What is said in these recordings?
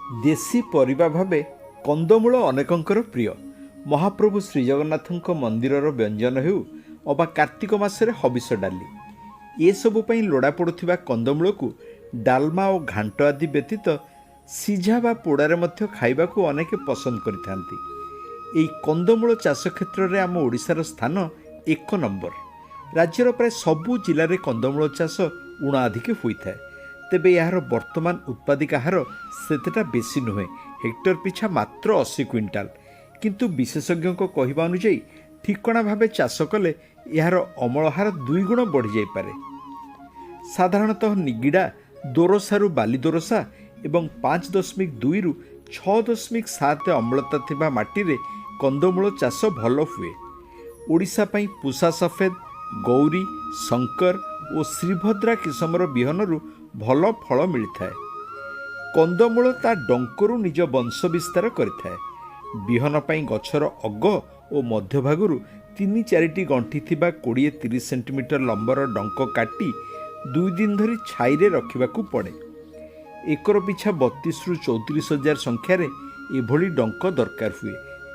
देशी परिबा भावे कंदमूल अनेकंकर प्रिय। महाप्रभु श्रीजगन्नाथ मंदिरर व्यंजन हेउ अबा कार्तिक मासरे हबिष डाली ए सबु पई लोड़ा पड़ुथिबा कंदमूल को डालमा और घांट आदि व्यतीत सिझा बा पोड़ारे मध्य खाइबाकू अनेक पसंद करिथांती। एई कंदमूल चाष क्षेत्र में आम ओडिशार स्थान 1 नंबर। राज्यर प्राय सबु जिले में कंदमूल चाष उणा अधिक होइथाय। तेबे यार वर्तमान उत्पादिका हार सेतेटा बेसी नुहे, हेक्टर पिछा मात्र 80 क्विंटाल। किंतु विशेषज्ञों कहवा अनुଯାयी ठिकणा भावे चाष कले यार अमल हार 2 गुण बढ़ी जाई पारे। साधारणतः निगिड़ा दोरसारु बाली दोरसा एवं 5.2 रु 6.7 अम्लता थिबा माटी रे कंदमूल चाष भल हुए। ओडिशा पई पूसा सफेद, गौरी, शंकर और श्रीभद्रा किसमर बिहनरू भल फल मिलता। कंदमूल ता डंकरू निज वंश विस्तार करिथाए। बिहन पई गछर अग और मध्यभागरू 3-4 गंठी थिबा 20-30 सेंटीमीटर लंबर डंक काटी 2 दिन धरी छाईरे रखिबाकू पड़े। एकर पिछा 32 रु 34 हजार संख्यार एभली डंक दरकार हुए,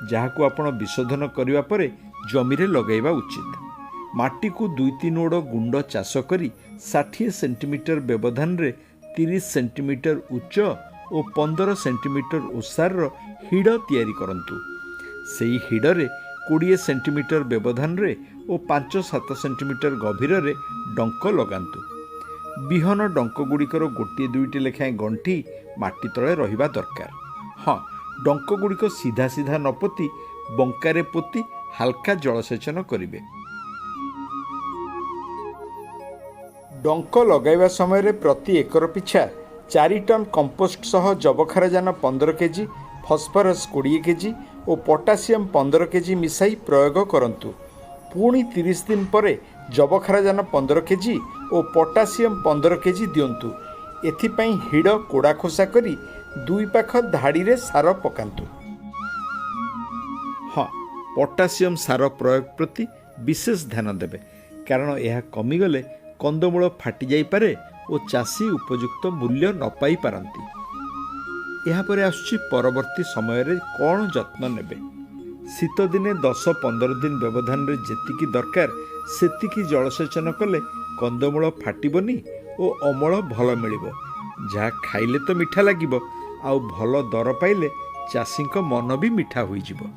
जहाकू आपण विशोधन करिवा परे जमीरे लगाइबा उचित। माटी को 2-3 ओड़ गुंड चाष करी 60 सेंटीमीटर व्यवधान रे 30 सेंटीमीटर उच्च और 15 सेंटीमीटर ओसार हिड़ तैयारी करंतु। सेई हिड़रे 20 सेंटीमीटर व्यवधान रे और 5-7 सेंटीमीटर गभीर रे डंक लगांतु। बिहन डंक गुड़िकर 1-2 लेखाएं गंठी माटी तले रहिबा दरकार। हाँ, डंक गुड़िक सीधा सीधा न पोती बंकारे पोती हाल्का जलसेचन करिवे। डंक लगाइबा समय प्रति एकर पिछा 4 टन कंपोस्ट सह जबखारजान 15 केजी, फस्फरस 20 केजी और पोटासियम 15 केजी मिसाई प्रयोग करंतु। पुणी 30 दिन पर जबखारजान 15 केजी और पोटासियम 15 केजी दिंतु। एथिपाई हिड़ कोड़ा खोसा करी 2 पाख धाड़ी रे सार पकांतु। हाँ, पोटासियम सार प्रयोग प्रति विशेष ध्यान देबे, कारण यह कमिगले कंदमूल फाटी जाई पारे और चाषी उपयुक्त मूल्य न पाई पारंती। यापर आसुची परवर्ती समय रे कौन जत्न नेबे। शीत दिने 10-15 दिन व्यवधान रे जेतिकी दरकार सेतिकी जलसेचन कले कंदमूल फाटिबनी और अमल भल मिलिबो। जहा खाइले तो मिठा लागिबो, आउ भल दर पाइले चाषी मन भी मिठा होई जिवो।